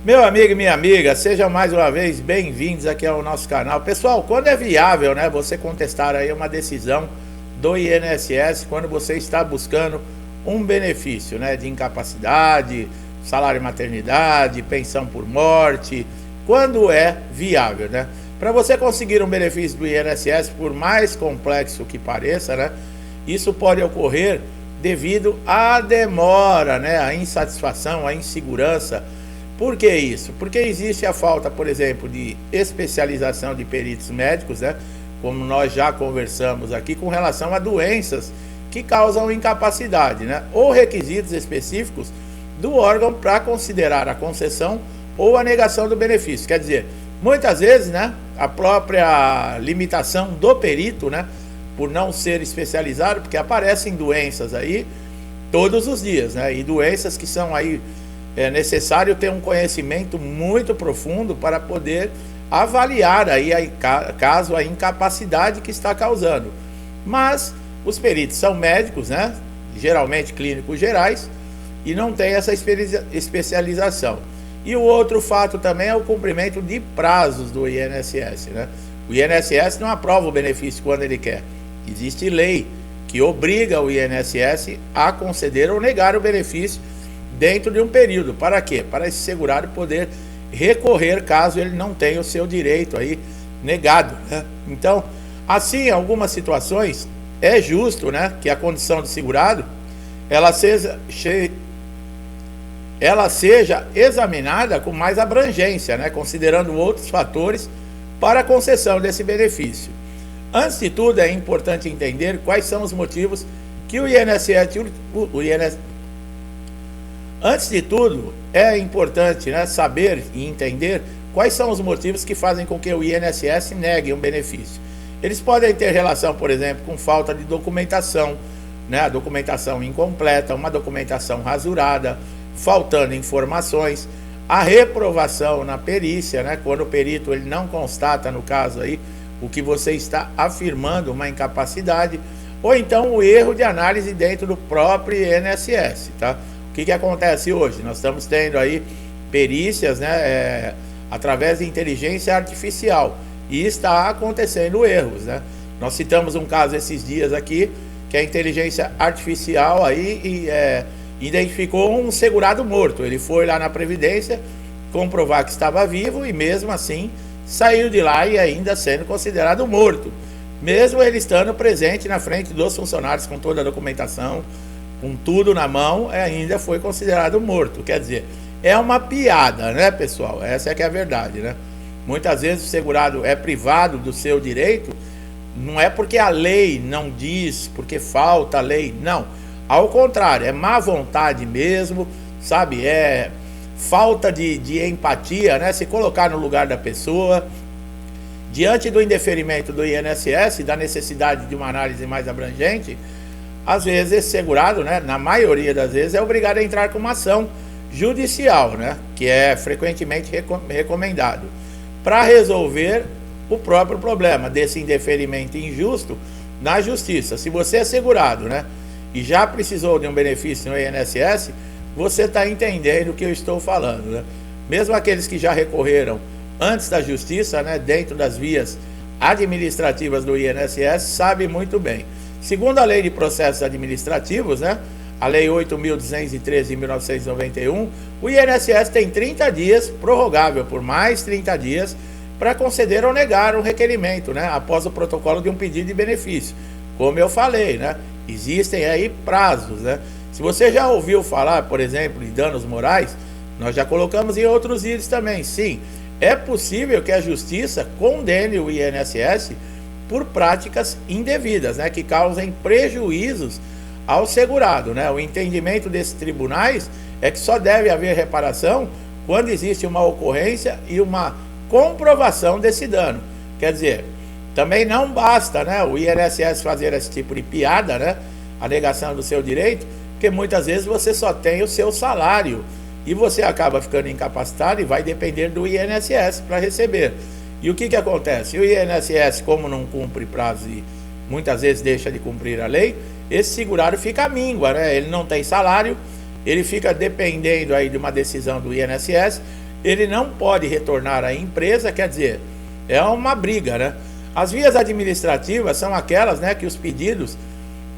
Meu amigo e minha amiga, sejam mais uma vez bem-vindos aqui ao nosso canal. Pessoal, quando é viável, né, você contestar aí uma decisão do INSS quando você está buscando um benefício, né, de incapacidade, salário maternidade, pensão por morte, quando é viável, né? Para você conseguir um benefício do INSS, por mais complexo que pareça, né, isso pode ocorrer devido à demora, né, à insatisfação, à insegurança. Por que isso? Porque existe a falta, por exemplo, de especialização de peritos médicos, né? Como nós já conversamos aqui, com relação a doenças que causam incapacidade, né? Ou requisitos específicos do órgão para considerar a concessão ou a negação do benefício. Quer dizer, muitas vezes, né, a própria limitação do perito, né, por não ser especializado, porque aparecem doenças aí todos os dias, né? E doenças que são aí é necessário ter um conhecimento muito profundo para poder avaliar aí caso a incapacidade que está causando. Mas os peritos são médicos, né? Geralmente clínicos gerais, e não tem essa especialização. E o outro fato também é o cumprimento de prazos do INSS, né? O INSS não aprova o benefício quando ele quer. Existe lei que obriga o INSS a conceder ou negar o benefício dentro de um período. Para quê? Para esse segurado poder recorrer caso ele não tenha o seu direito aí negado, né? Então, assim, em algumas situações, é justo, né, que a condição de segurado ela seja examinada com mais abrangência, né, considerando outros fatores para a concessão desse benefício. Antes de tudo, é importante entender quais são os motivos que o INSS Antes de tudo, é importante, né, saber e entender quais são os motivos que fazem com que o INSS negue um benefício. Eles podem ter relação, por exemplo, com falta de documentação, né, a documentação incompleta, uma documentação rasurada, faltando informações, a reprovação na perícia, né, quando o perito ele não constata, no caso aí, o que você está afirmando, uma incapacidade, ou então o erro de análise dentro do próprio INSS, tá? O que acontece hoje? Nós estamos tendo aí perícias, né, através de inteligência artificial, e está acontecendo erros, né? Nós citamos um caso esses dias aqui, que a inteligência artificial aí identificou um segurado morto. Ele foi lá na Previdência comprovar que estava vivo e mesmo assim saiu de lá e ainda sendo considerado morto, mesmo ele estando presente na frente dos funcionários com toda a documentação, com tudo na mão, ainda foi considerado morto. Quer dizer, é uma piada, né, pessoal? Essa é que é a verdade, né? Muitas vezes o segurado é privado do seu direito, não é porque a lei não diz, porque falta a lei, não. Ao contrário, é má vontade mesmo, sabe? É falta de empatia, né? Se colocar no lugar da pessoa. Diante do indeferimento do INSS, da necessidade de uma análise mais abrangente, às vezes esse segurado, né, na maioria das vezes, é obrigado a entrar com uma ação judicial, né, que é frequentemente recomendado, para resolver o próprio problema desse indeferimento injusto na justiça. Se você é segurado, né, e já precisou de um benefício no INSS, você está entendendo o que eu estou falando, né? Mesmo aqueles que já recorreram antes da justiça, né, dentro das vias administrativas do INSS, sabem muito bem. Segundo a Lei de Processos Administrativos, né, a Lei 8.213 de 1991, o INSS tem 30 dias, prorrogável por mais 30 dias, para conceder ou negar um requerimento, né, após o protocolo de um pedido de benefício. Como eu falei, né, existem aí prazos, né. Se você já ouviu falar, por exemplo, de danos morais, nós já colocamos em outros vídeos também. Sim, é possível que a Justiça condene o INSS por práticas indevidas, né, que causem prejuízos ao segurado, né? O entendimento desses tribunais é que só deve haver reparação quando existe uma ocorrência e uma comprovação desse dano. Quer dizer, também não basta, né, o INSS fazer esse tipo de piada, né, a negação do seu direito, porque muitas vezes você só tem o seu salário e você acaba ficando incapacitado e vai depender do INSS para receber. E o que acontece? O INSS, como não cumpre prazo e muitas vezes deixa de cumprir a lei, esse segurado fica à míngua, né? Ele não tem salário, ele fica dependendo aí de uma decisão do INSS ele não pode retornar à empresa, quer dizer, é uma briga, né? As vias administrativas são aquelas, né, que os pedidos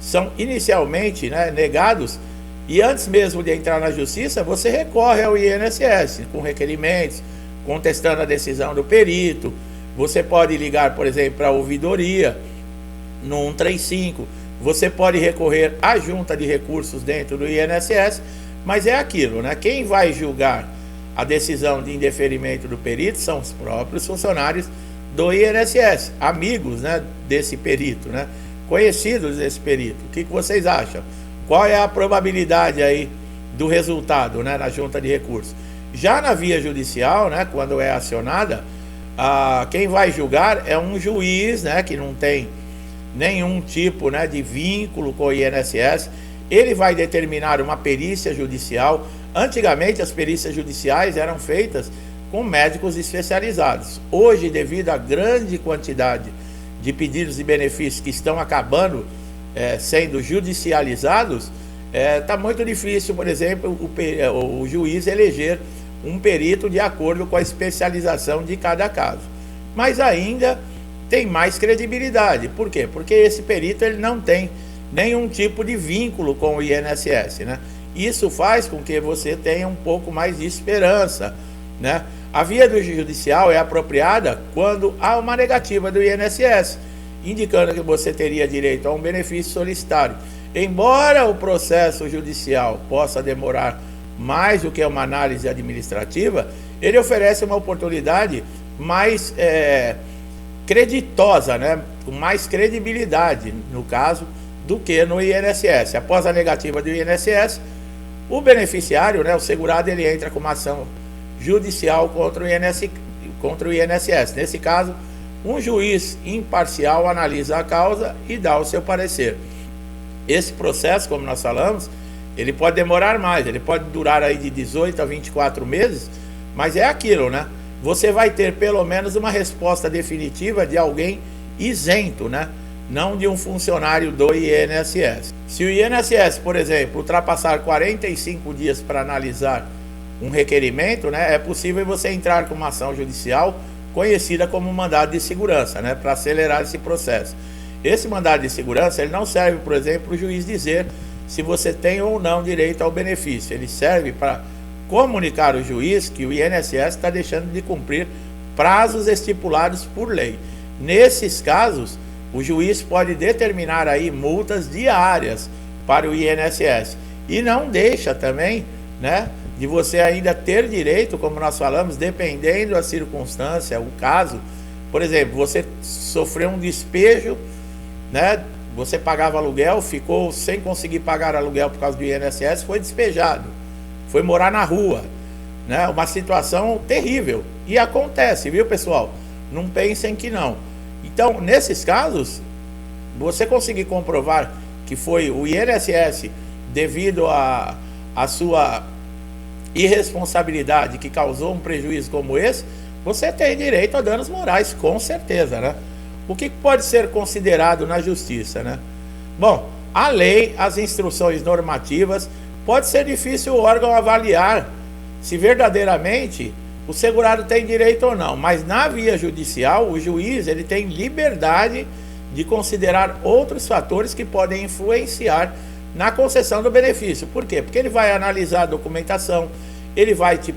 são inicialmente, né, negados, e antes mesmo de entrar na justiça, você recorre ao INSS com requerimentos, contestando a decisão do perito. Você pode ligar, por exemplo, para a ouvidoria no 135, você pode recorrer à junta de recursos dentro do INSS, mas é aquilo, né? Quem vai julgar a decisão de indeferimento do perito são os próprios funcionários do INSS, amigos, né, desse perito, né? Conhecidos desse perito. O que vocês acham? Qual é a probabilidade aí do resultado, né, na junta de recursos? Já na via judicial, né, quando é acionada, quem vai julgar é um juiz, né, que não tem nenhum tipo, né, de vínculo com o INSS. Ele vai determinar uma perícia judicial. Antigamente as perícias judiciais eram feitas com médicos especializados. Hoje, devido à grande quantidade de pedidos de benefícios que estão acabando sendo judicializados, está muito difícil, por exemplo, o juiz eleger um perito de acordo com a especialização de cada caso. Mas ainda tem mais credibilidade. Por quê? Porque esse perito ele não tem nenhum tipo de vínculo com o INSS, né? Isso faz com que você tenha um pouco mais de esperança, né? A via do judicial é apropriada quando há uma negativa do INSS, indicando que você teria direito a um benefício solicitado. Embora o processo judicial possa demorar mais do que uma análise administrativa, ele oferece uma oportunidade mais creditosa, né? Com mais credibilidade, no caso, do que no INSS. Após a negativa do INSS, o beneficiário, né, o segurado, ele entra com uma ação judicial contra o INSS. Nesse caso, um juiz imparcial analisa a causa e dá o seu parecer. Esse processo, como nós falamos, ele pode demorar mais, ele pode durar aí de 18 a 24 meses, mas é aquilo, né? Você vai ter pelo menos uma resposta definitiva de alguém isento, né? Não de um funcionário do INSS. Se o INSS, por exemplo, ultrapassar 45 dias para analisar um requerimento, né, é possível você entrar com uma ação judicial conhecida como mandado de segurança, né, para acelerar esse processo. Esse mandado de segurança, ele não serve, por exemplo, para o juiz dizer se você tem ou não direito ao benefício. Ele serve para comunicar ao juiz que o INSS está deixando de cumprir prazos estipulados por lei. Nesses casos, o juiz pode determinar aí multas diárias para o INSS e não deixa também, né, de você ainda ter direito, como nós falamos, dependendo da circunstância, o caso. Por exemplo, você sofreu um despejo, né, você pagava aluguel, ficou sem conseguir pagar aluguel por causa do INSS, foi despejado, foi morar na rua, né, uma situação terrível. E acontece, viu, pessoal? Não pensem que não. Então, nesses casos, você conseguir comprovar que foi o INSS, devido à sua irresponsabilidade, que causou um prejuízo como esse, você tem direito a danos morais, com certeza, né? O que pode ser considerado na justiça, né? Bom, a lei, as instruções normativas, pode ser difícil o órgão avaliar se verdadeiramente o segurado tem direito ou não, mas na via judicial, o juiz ele tem liberdade de considerar outros fatores que podem influenciar na concessão do benefício. Por quê? Porque ele vai analisar a documentação, ele vai te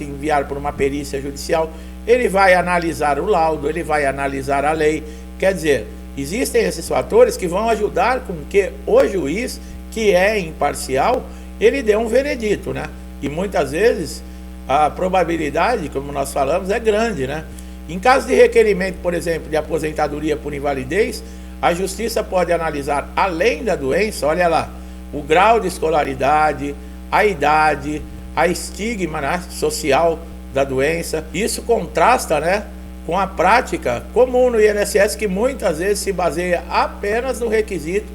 enviar por uma perícia judicial, ele vai analisar o laudo, ele vai analisar a lei. Quer dizer, existem esses fatores que vão ajudar com que o juiz, que é imparcial, ele dê um veredito, né? E muitas vezes a probabilidade, como nós falamos, é grande, né? Em caso de requerimento, por exemplo, de aposentadoria por invalidez, a justiça pode analisar, além da doença, olha lá, o grau de escolaridade, a idade, a estigma, né, social da doença. Isso contrasta, né, com a prática comum no INSS, que muitas vezes se baseia apenas no requisito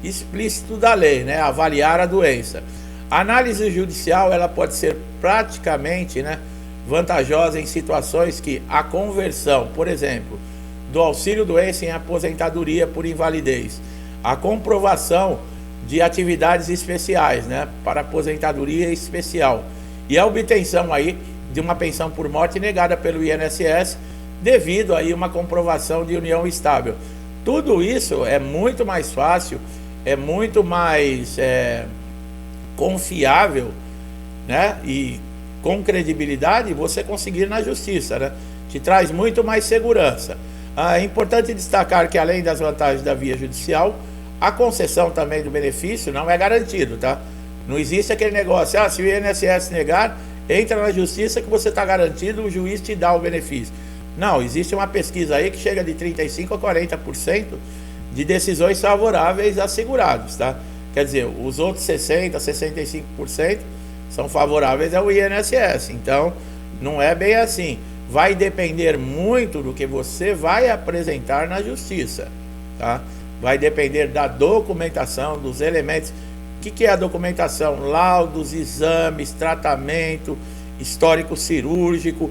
explícito da lei, né, avaliar a doença. A análise judicial ela pode ser praticamente, né, vantajosa em situações que a conversão, por exemplo, do auxílio-doença em aposentadoria por invalidez, a comprovação de atividades especiais, né, para aposentadoria especial, e a obtenção aí de uma pensão por morte negada pelo INSS devido aí uma comprovação de união estável. Tudo isso é muito mais fácil, é muito mais confiável, né? E com credibilidade você conseguir na justiça, né? Te traz muito mais segurança. É importante destacar que além das vantagens da via judicial, a concessão também do benefício não é garantido, tá? Não existe aquele negócio, se o INSS negar, entra na justiça que você está garantido, o juiz te dá o benefício. Não, existe uma pesquisa aí que chega de 35% a 40% de decisões favoráveis a segurados, tá? Quer dizer, os outros 60%, 65% são favoráveis ao INSS. Então, não é bem assim. Vai depender muito do que você vai apresentar na justiça, tá? Vai depender da documentação, dos elementos. O que é a documentação? Laudos, exames, tratamento, histórico cirúrgico,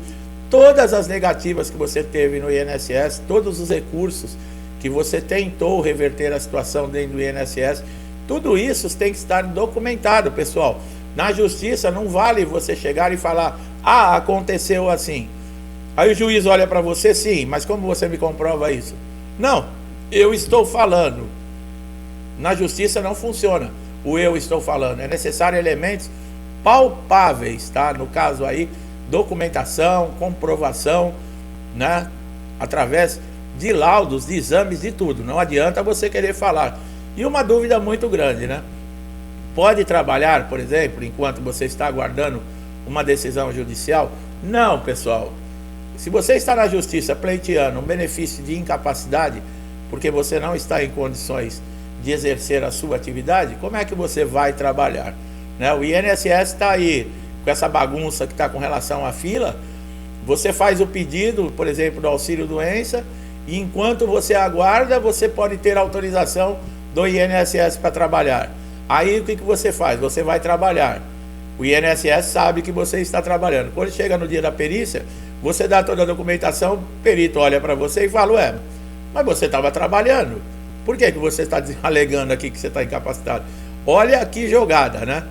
todas as negativas que você teve no INSS, todos os recursos que você tentou reverter a situação dentro do INSS, tudo isso tem que estar documentado, pessoal. Na justiça não vale você chegar e falar, aconteceu assim. Aí o juiz olha para você, sim, mas como você me comprova isso? Não, eu estou falando. Na justiça não funciona o eu estou falando. É necessário elementos palpáveis, tá? No caso aí, documentação, comprovação, né? Através de laudos, de exames, de tudo. Não adianta você querer falar. E uma dúvida muito grande, né? Pode trabalhar, por exemplo, enquanto você está aguardando uma decisão judicial? Não, pessoal. Se você está na justiça pleiteando um benefício de incapacidade, porque você não está em condições de exercer a sua atividade, como é que você vai trabalhar? Né? O INSS está aí com essa bagunça que está com relação à fila. Você faz o pedido, por exemplo, do auxílio-doença, e enquanto você aguarda, você pode ter autorização do INSS para trabalhar. Aí o que você faz? Você vai trabalhar. O INSS sabe que você está trabalhando. Quando chega no dia da perícia, você dá toda a documentação, o perito olha para você e fala, mas você estava trabalhando. Por que você está alegando aqui que você está incapacitado? Olha que jogada, né?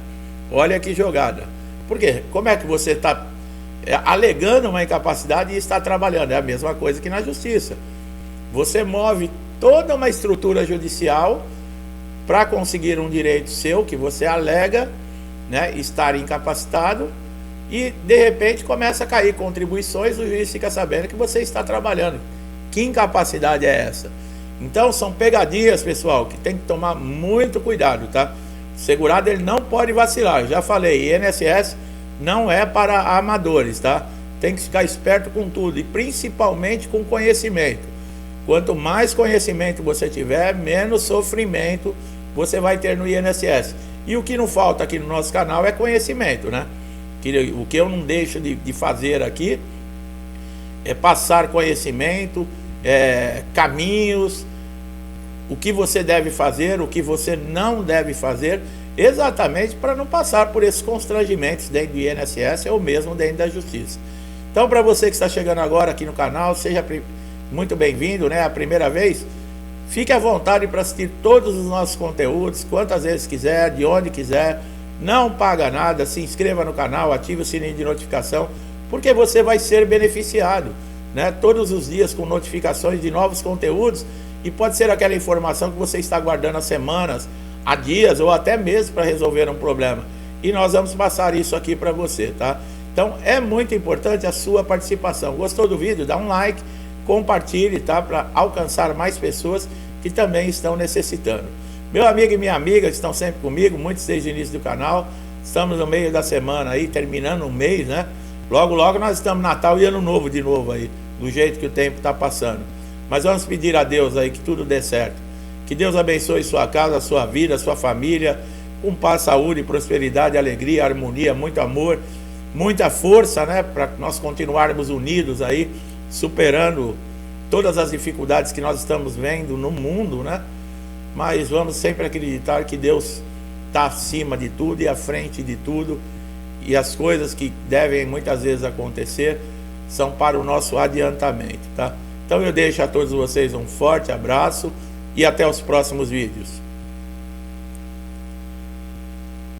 Olha que jogada. Por quê? Como é que você está alegando uma incapacidade e está trabalhando? É a mesma coisa que na justiça. Você move toda uma estrutura judicial para conseguir um direito seu que você alega, né, estar incapacitado, e de repente começa a cair contribuições, o juiz fica sabendo que você está trabalhando. Que incapacidade é essa? Então são pegadinhas, pessoal, que tem que tomar muito cuidado, tá? O segurado ele não pode vacilar. Eu já falei, INSS não é para amadores, tá? Tem que ficar esperto com tudo e principalmente com conhecimento. Quanto mais conhecimento você tiver, menos sofrimento você vai ter no INSS. E o que não falta aqui no nosso canal é conhecimento, né? O que eu não deixo de fazer aqui é passar conhecimento, caminhos, o que você deve fazer, o que você não deve fazer, exatamente para não passar por esses constrangimentos dentro do INSS ou mesmo dentro da justiça. Então, para você que está chegando agora aqui no canal, seja muito bem-vindo, né? A primeira vez, fique à vontade para assistir todos os nossos conteúdos, quantas vezes quiser, de onde quiser, não paga nada, se inscreva no canal, ative o sininho de notificação, porque você vai ser beneficiado, né? Todos os dias com notificações de novos conteúdos, e pode ser aquela informação que você está aguardando há semanas, há dias ou até meses para resolver um problema. E nós vamos passar isso aqui para você, tá? Então é muito importante a sua participação. Gostou do vídeo? Dá um like, compartilhe, tá? Para alcançar mais pessoas que também estão necessitando. Meu amigo e minha amiga que estão sempre comigo, muitos desde o início do canal. Estamos no meio da semana aí, terminando o mês, né? Logo, logo nós estamos Natal e Ano Novo de novo aí, do jeito que o tempo está passando. Mas vamos pedir a Deus aí que tudo dê certo. Que Deus abençoe sua casa, sua vida, sua família, com paz, saúde, prosperidade, alegria, harmonia, muito amor, muita força, né? Para nós continuarmos unidos aí, superando todas as dificuldades que nós estamos vendo no mundo, né? Mas vamos sempre acreditar que Deus está acima de tudo e à frente de tudo. E as coisas que devem muitas vezes acontecer são para o nosso adiantamento, tá? Então eu deixo a todos vocês um forte abraço e até os próximos vídeos.